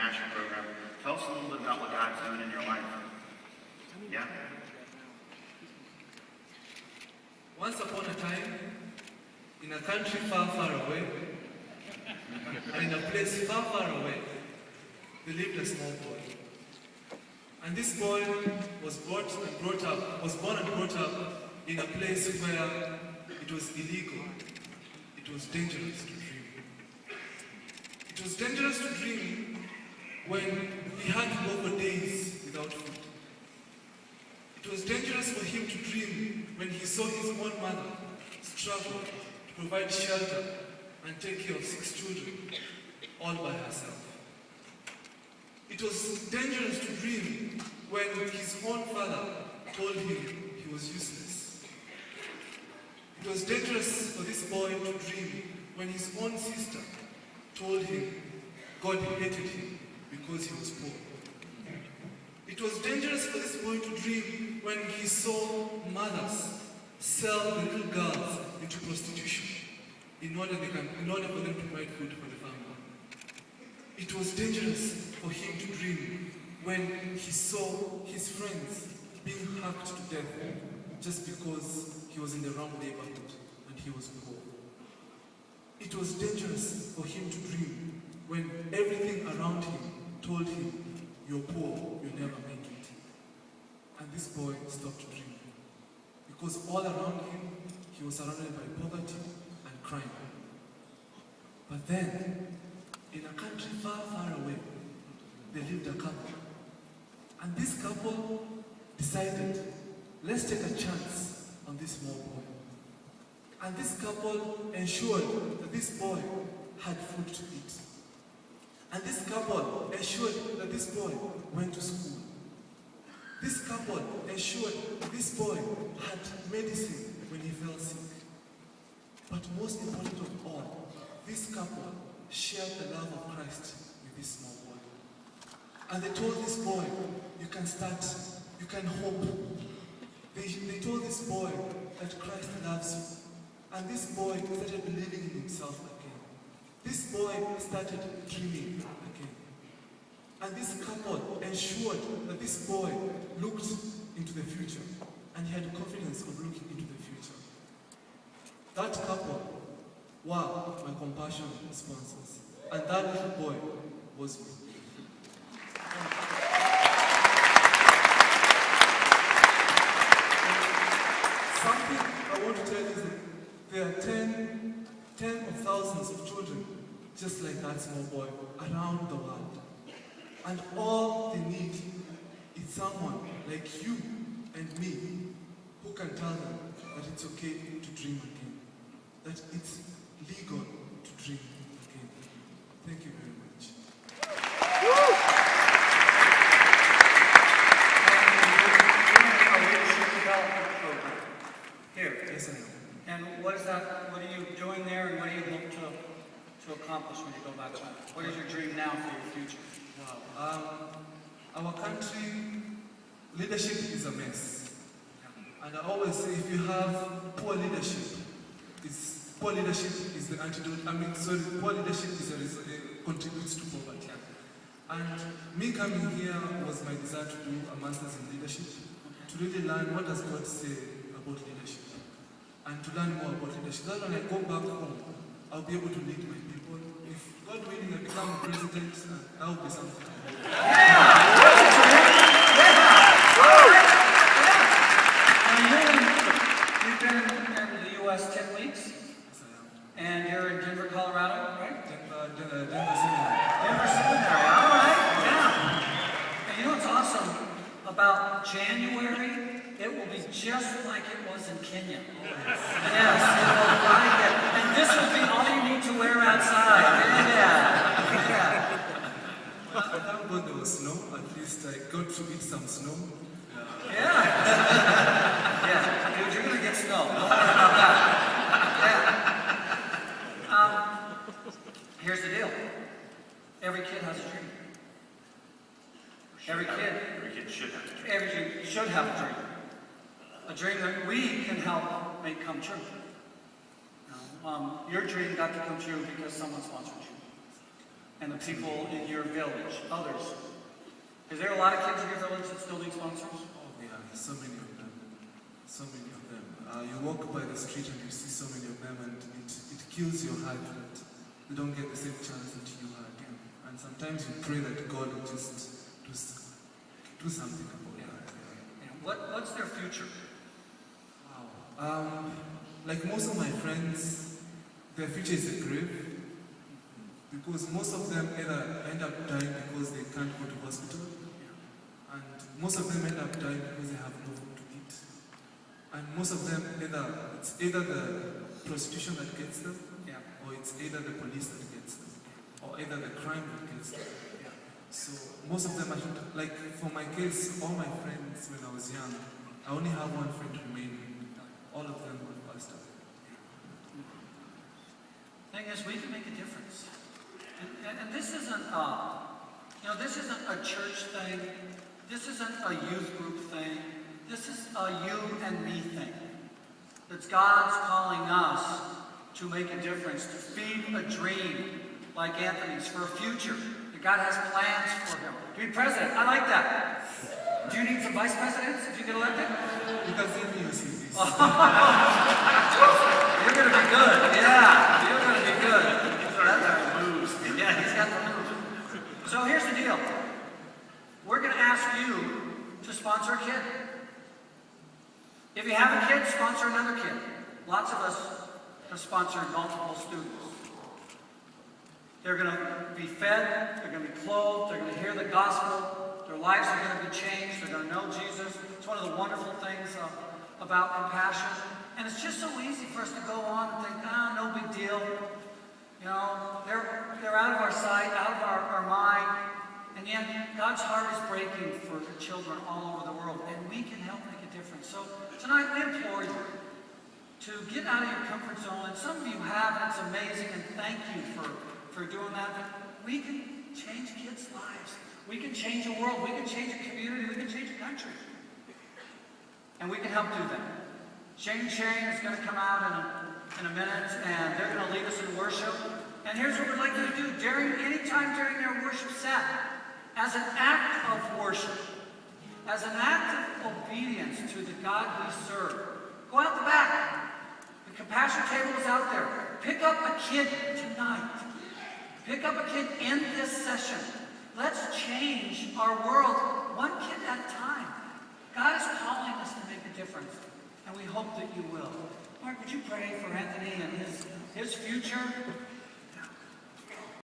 Compassion Program. Tell us a little bit about what God's doing in your life. Yeah? Once upon a time, in a country far, far away, and in a place far, far away, there lived a small boy. And this boy was born and brought up in a place where it was illegal. It was dangerous to dream. It was dangerous to dream when he had to go for days without food. It was dangerous for him to dream when he saw his own mother struggle to provide shelter and take care of 6 children all by herself. It was dangerous to dream when his own father told him he was useless. It was dangerous for this boy to dream when his own sister told him God hated him because he was poor. It was dangerous for this boy to dream when he saw mothers sell the little girls into prostitution in order for them to provide food for the family. It was dangerous for him to dream when he saw his friends being hacked to death just because he was in the wrong neighborhood and he was poor. It was dangerous for him to dream when everything around him told him, "You're poor, you'll never make it." And this boy stopped dreaming because all around him he was surrounded by poverty and crime. But then, in a country far, far away, there lived a couple. And this couple decided, let's take a chance on this small boy. And this couple ensured that this boy had food to eat. And this couple ensured that this boy went to school. This couple ensured that this boy had medicine when he fell sick. But most important of all, this couple shared the love of Christ with this small boy. And they told this boy, you can start, you can hope. They told this boy that Christ loves you. And this boy started believing in himself again. This boy started dreaming again. And this couple ensured that this boy looked into the future. And he had confidence of looking into the future. That couple were my compassion sponsors. And that little boy was me. Something I want to tell you is that there are tens of thousands of children just like that small boy around the world. And all they need is someone like you and me who can tell them that it's okay to dream again. That it's legal to dream again. Thank you very much. Here. Yes, I am. And what are you doing there, and what do you hope to accomplish when you go back home? What is your dream now for your future? Wow. Our country, leadership is a mess. And I always say if you have poor leadership is the antidote. Poor leadership contributes to poverty. And me coming here was my desire to do a master's in leadership, to really learn what does God say about leadership, and to learn more about leadership. That when I go back home, I'll be able to lead my people. If God willing, I become president, that will be something. You've been in the U.S. 10 weeks? Yes, I am. And you're in Denver, Colorado, right? Denver Seminary. Denver Seminary, all right, yeah. And you know what's awesome about January? It will be just like it was in Kenya. Yes, it will be like it. And this will be all you need to wear outside. Yeah. Thank God there was snow. At least I got to eat some snow. Yeah. Yeah, dude, you're going to get snow. Don't worry about that. Yeah. Here's the deal. Every kid has a dream. Every kid should have a dream. Every kid should have a dream. A dream that we can help make come true. Your dream got to come true because someone sponsored you. and the people in your village, others. Is there a lot of kids in your village that still need sponsors? Oh, yeah, there's so many of them. So many of them. You walk by the street and you see so many of them, and it kills your heart that they don't get the same chance that you had. And sometimes you pray that God will just do something about that. And what's their future? Wow. Like most of my friends, their future is the grave. Because most of them either end up dying because they can't go to hospital, and most of them end up dying because they have no food to eat. And most of them, it's either the prostitution that gets them, or it's either the police that gets them, or either the crime that gets them. So most of them are, like for my case, all my friends when I was young, I only have one friend remaining. All of them have passed away. Thing is, we can make a difference. And this isn't, this isn't a church thing. This isn't a youth group thing. This is a you and me thing. It's God's calling us to make a difference, to feed a dream like Anthony's for a future. That God has plans for him. To be president, I like that. Do you need some vice presidents if you get elected? Because then you see this. You're going to be good. Yeah, you're going to be good. Yeah, he's got the moves. So here's the deal. We're going to ask you to sponsor a kid. If you have a kid, sponsor another kid. Lots of us have sponsored multiple students. They're going to be fed, they're going to be clothed, they're going to hear the gospel, their lives are going to be changed, they're going to know Jesus. It's one of the wonderful things about compassion. And it's just so easy for us to go on and think, no big deal. You know, they're out of our sight, out of our mind, and yet God's heart is breaking for children all over the world, and we can help make a difference. So tonight we implore you to get out of your comfort zone, and some of you have, and it's amazing, and thank you for doing that. But we can change kids' lives. We can change a world. We can change a community. We can change a country. And we can help do that. Shane Sharing is going to come out in a minute, and they're going to lead us in worship. And here's what we'd like you to do. Any time during their worship set, as an act of worship, as an act of obedience to the God we serve, go out the back. The compassion table is out there. Pick up a kid tonight. Pick up a kid in this session. Let's change our world one kid at a time. God is calling us to make a difference, and we hope that you will. Mark, would you pray for Anthony and his future?